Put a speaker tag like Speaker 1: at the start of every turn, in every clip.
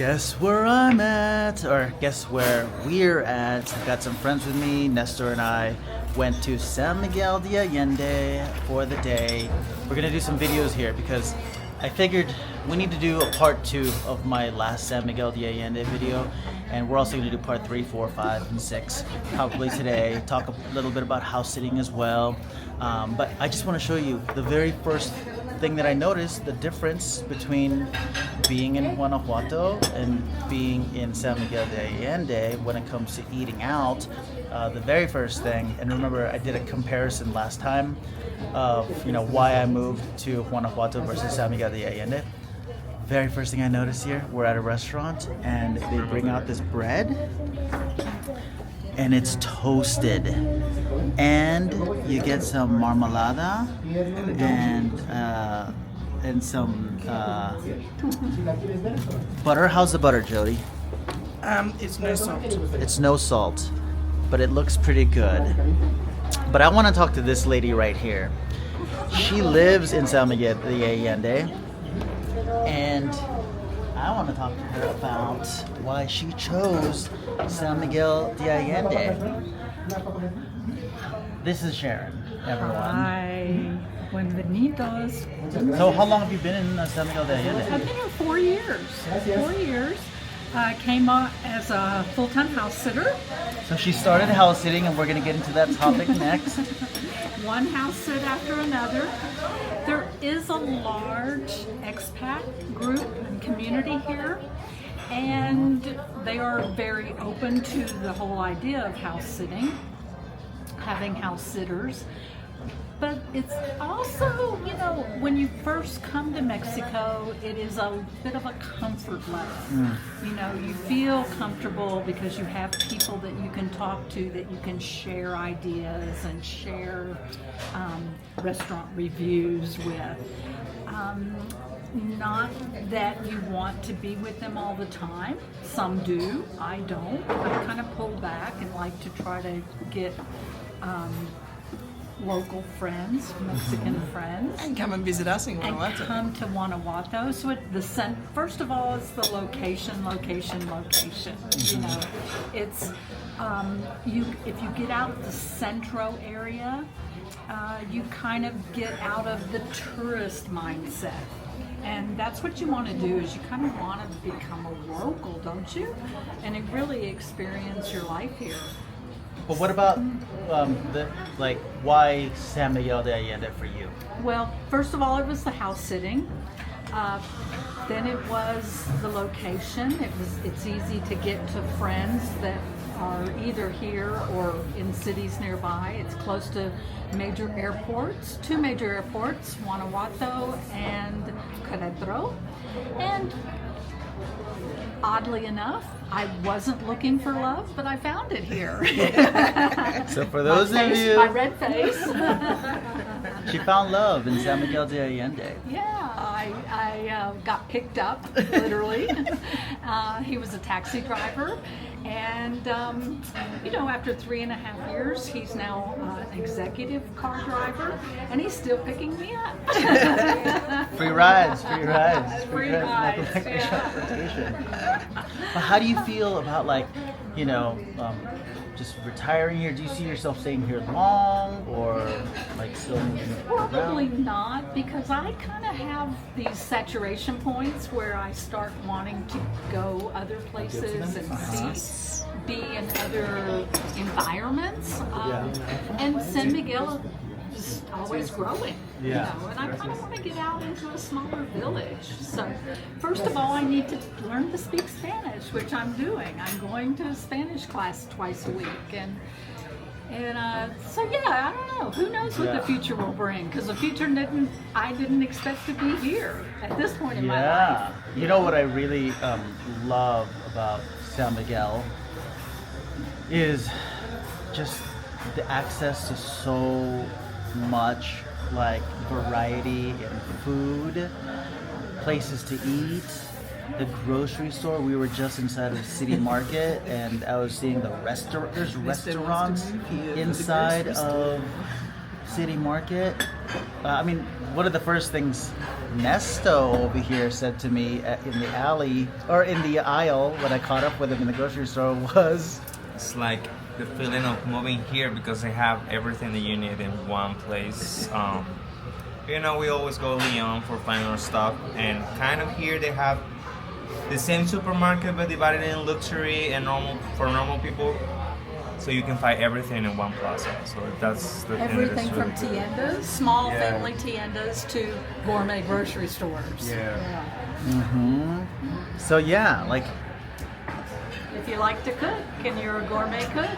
Speaker 1: Guess where I'm at, or guess where we're at. I've got some friends with me. Nestor and I went to San Miguel de Allende for the day. We're gonna do some videos here because I figured we need to do a part 2 of my last San Miguel de Allende video, and we're also gonna do part 3, 4, 5, and 6 probably today. Talk a little bit about house sitting as well. But I just want to show you the very first thing that I noticed, the difference between being in Guanajuato and being in San Miguel de Allende when it comes to eating out. The very first thing, and remember I did a comparison last time of why I moved to Guanajuato versus San Miguel de Allende. Very first thing I noticed here, we're at a restaurant and they bring out this bread and it's toasted, and you get some marmalada and some butter. How's the butter, Jody?
Speaker 2: It's no salt.
Speaker 1: It's no salt, but it looks pretty good. But I want to talk to this lady right here. She lives in San Miguel de Allende, and I want to talk to her about why she chose San Miguel de Allende. This is Sharon, everyone.
Speaker 3: Hi, buenvenidos.
Speaker 1: So how long have you been in San Miguel de Allende?
Speaker 3: I've been here 4 years. 4 years. I came on as a full-time house sitter.
Speaker 1: So she started house sitting, and we're going to get into that topic next.
Speaker 3: One house sit after another. There is a large expat group and community here, and they are very open to the whole idea of house sitting, having house sitters. But it's also, when you first come to Mexico, it is a bit of a comfort level. You feel comfortable because you have people that you can talk to, that you can share ideas and share restaurant reviews with. Not that you want to be with them all the time. Some do. I don't. I kind of pull back and like to try to get local friends, Mexican friends.
Speaker 2: And come and visit us in Guanajuato.
Speaker 3: And come to Guanajuato. So first of all, it's the location. It's if you get out of the centro area, you kind of get out of the tourist mindset. And that's what you want to do, is you kind of want to become a local, don't you? And really experience your life here.
Speaker 1: But what about why San Miguel de Allende for you?
Speaker 3: Well, first of all, it was the house sitting. Then it was the location. It's easy to get to friends that are either here or in cities nearby. It's close to major airports, 2 major airports, Guanajuato and Querétaro. And oddly enough, I wasn't looking for love, but I found it here.
Speaker 1: So for those of you...
Speaker 3: My red face.
Speaker 1: She found love in San Miguel de Allende.
Speaker 3: Yeah, I got picked up, literally. He was a taxi driver. And, after 3.5 years, he's now an executive car driver, and he's still picking me up.
Speaker 1: Free rides.
Speaker 3: Free rides,
Speaker 1: Nothing like
Speaker 3: yeah.
Speaker 1: transportation. But how do you feel about just retiring here? Do you see yourself staying here long, or still moving
Speaker 3: Probably
Speaker 1: around?
Speaker 3: not, because I kind of have these saturation points where I start wanting to go other places and be in other environments. And San Miguel is always growing, and I kind of want to get out into a smaller village. So first of all, I need to learn to speak Spanish, which I'm doing. I'm going to a Spanish class twice a week, and so I don't know. Who knows what the future will bring? Because the future I didn't expect to be here at this point in my life.
Speaker 1: You know what I really love about San Miguel is just the access to so much variety in food, places to eat, the grocery store. We were just inside of City Market, and I was seeing there's restaurants inside of City Market. One of the first things Nesto over here said to me in the alley, or in the aisle when I caught up with him in the grocery store was...
Speaker 4: It's like the feeling of moving here because they have everything that you need in one place. You know, we always go to Leon for finding our stuff, and kind of here they have the same supermarket but divided in luxury and normal for normal people. So you can find everything in one plaza. So that's the
Speaker 3: Everything
Speaker 4: thing that's
Speaker 3: from
Speaker 4: really good.
Speaker 3: tiendas, small
Speaker 4: Yeah.
Speaker 3: family tiendas, to gourmet grocery stores.
Speaker 4: Yeah.
Speaker 1: So yeah, like,
Speaker 3: If you like to cook and you're a gourmet cook,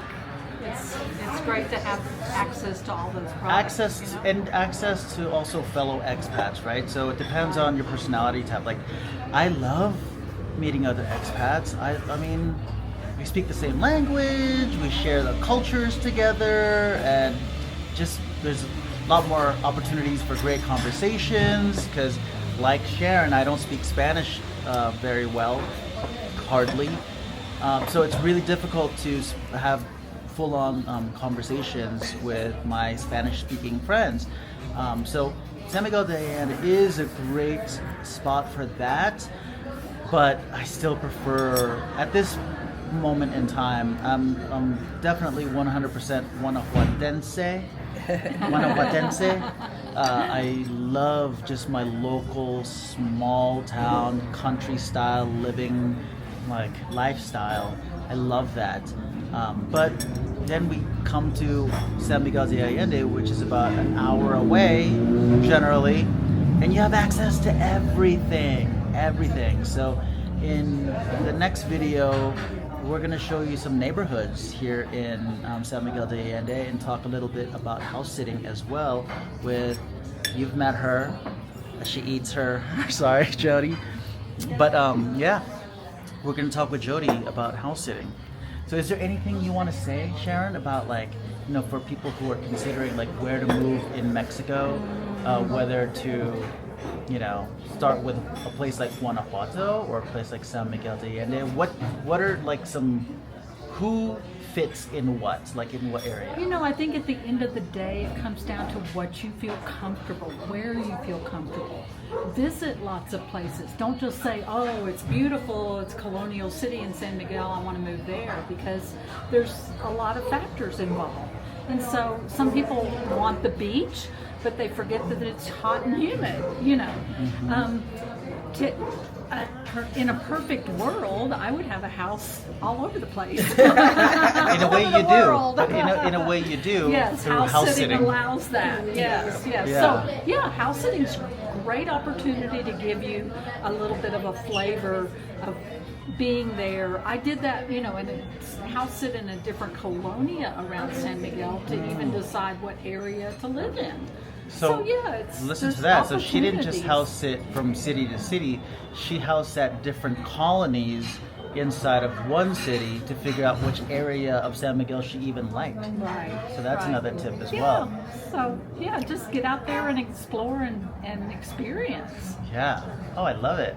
Speaker 3: it's great to have access to all those products.
Speaker 1: access to also fellow expats, right? So it depends on your personality type. Like, I love meeting other expats. I mean, we speak the same language, we share the cultures together, and just there's a lot more opportunities for great conversations. Because, like Sharon, I don't speak Spanish very well, hardly. So it's really difficult to have full-on conversations with my Spanish-speaking friends. So San Miguel de Allende is a great spot for that, but I still prefer, at this moment in time, I'm definitely 100% Guanajuatense. I love just my local, small town, country style living, like, lifestyle. I love that. But then we come to San Miguel de Allende, which is about an hour away, generally, and you have access to everything. So in the next video, we're going to show you some neighborhoods here in San Miguel de Allende and talk a little bit about house sitting as well with, you've met her, she eats her, sorry, Jody. But yeah, we're going to talk with Jody about house sitting. So is there anything you want to say, Sharon, about, like, you know, for people who are considering, like, where to move in Mexico, whether to, you know, start with a place like Guanajuato or a place like San Miguel de Allende? What are, like, some, who fits in what, like, in what area?
Speaker 3: You know, I think at the end of the day, it comes down to what you feel comfortable, where you feel comfortable. Visit lots of places. Don't just say, oh, it's beautiful, it's colonial city in San Miguel, I want to move there, because there's a lot of factors involved. And so some people want the beach, but they forget that it's hot and humid, you know. In a perfect world, I would have a house all over the place.
Speaker 1: In a way you do. But in a way you do.
Speaker 3: Yes,
Speaker 1: through
Speaker 3: house sitting allows that. Yes.
Speaker 1: Yeah.
Speaker 3: So, yeah, house sitting is a great opportunity to give you a little bit of a flavor of being there. I did that, you know, in a house sit in a different colonia around San Miguel to even decide what area to live in. So yeah,
Speaker 1: listen to that. So she didn't just house sit from city to city. She house sat different colonies inside of one city to figure out which area of San Miguel she even liked.
Speaker 3: Right.
Speaker 1: So that's another tip as well.
Speaker 3: So yeah, just get out there and explore and experience.
Speaker 1: Yeah. Oh, I love it.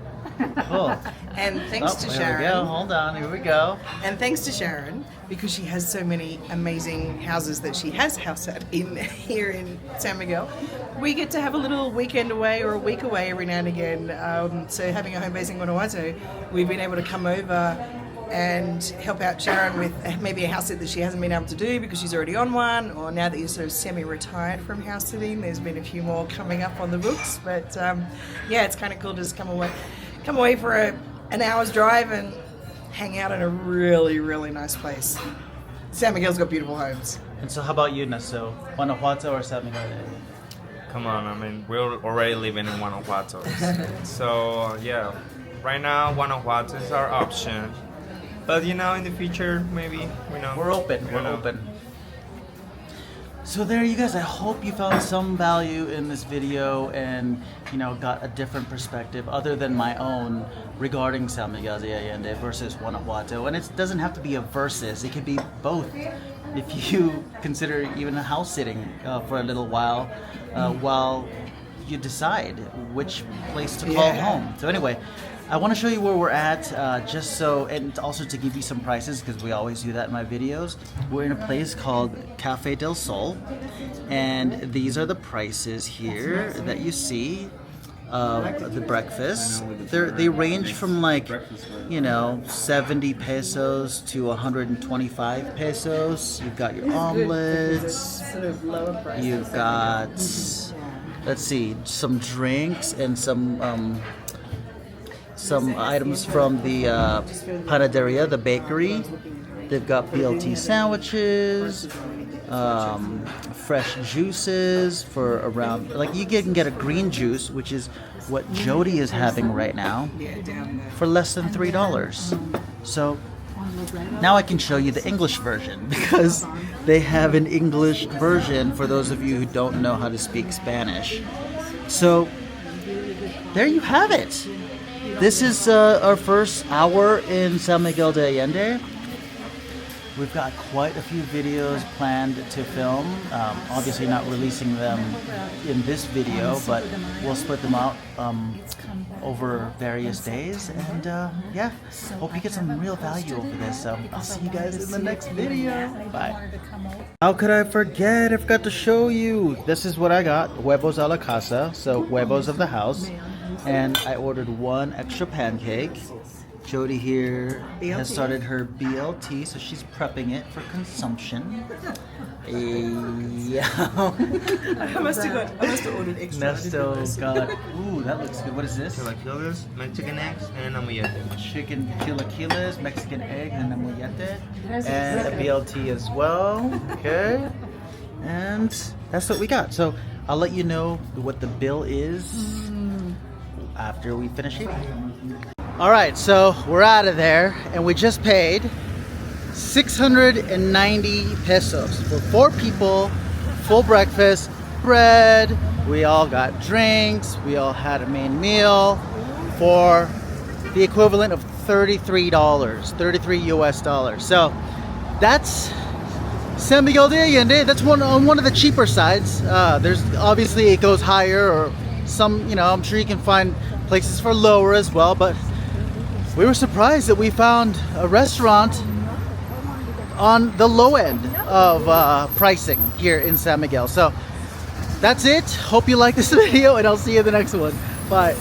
Speaker 1: Cool.
Speaker 2: And thanks to Sharon.
Speaker 1: Here we go. Hold on. Here we go.
Speaker 2: And thanks to Sharon, because she has so many amazing houses that she has house at in here in San Miguel, we get to have a little weekend away or a week away every now and again. So having a home base in Guanajuato, we've been able to come over and help out Sharon with maybe a house sit that she hasn't been able to do because she's already on one, or now that you're sort of semi-retired from house sitting, there's been a few more coming up on the books. But yeah, it's kind of cool to just come away for an hour's drive and hang out in a really, really nice place. San Miguel's got beautiful homes.
Speaker 1: And so how about you, Nesto? Guanajuato or San Miguel?
Speaker 4: Come on, I mean, we're already living in Guanajuato. So, yeah, right now, Guanajuato is our option. But, you know, in the future, maybe, you know.
Speaker 1: We're open. We're open. So there you guys, I hope you found some value in this video and, you know, got a different perspective other than my own regarding San Miguel de Allende versus Guanajuato. And it doesn't have to be a versus, it could be both. If you consider even a house sitting for a little while you decide which place to call home. So anyway, I want to show you where we're at, just so, and also to give you some prices, because we always do that in my videos. We're in a place called Cafe del Sol, and these are the prices here that you see. of the breakfast. They range from like, you know, 70 pesos to 125 pesos. You've got your omelets.
Speaker 2: Sort of lower price.
Speaker 1: You've got, let's see, some drinks and some items from the panaderia, the bakery. They've got BLT sandwiches, fresh juices for around, like you can get a green juice, which is what Jody is having right now,
Speaker 2: Yeah, down there.
Speaker 1: for less than $3. So now I can show you the English version, because they have an English version for those of you who don't know how to speak Spanish. So there you have it. This is our first hour in San Miguel de Allende. We've got quite a few videos planned to film. Obviously not releasing them in this video, but we'll split them out over various days. And yeah, hope you get some real value over this. So I'll see you guys in the next video. Bye. How could I forget? I forgot to show you. This is what I got. Huevos a la casa. So huevos of the house. And I ordered one extra pancake. Jody here has started her BLT, so she's prepping it for consumption. Yeah.
Speaker 2: I must have ordered extra.
Speaker 1: Nesto got, ooh, that looks good. What is this?
Speaker 4: Chilaquiles, Mexican eggs, and a mollete.
Speaker 1: Chicken chilaquiles, Mexican egg, and a mollete. And a BLT as well. Okay. And that's what we got. So I'll let you know what the bill is after we finish eating. All right, so we're out of there, and we just paid 690 pesos for 4 people, full breakfast, bread. We all got drinks. We all had a main meal for the equivalent of $33, 33 US dollars. So that's San Miguel de Allende. That's on one of the cheaper sides. There's obviously it goes higher, or some, you know, I'm sure you can find places for lower as well, but we were surprised that we found a restaurant on the low end of pricing here in San Miguel. So that's it. Hope you like this video, and I'll see you in the next one. Bye.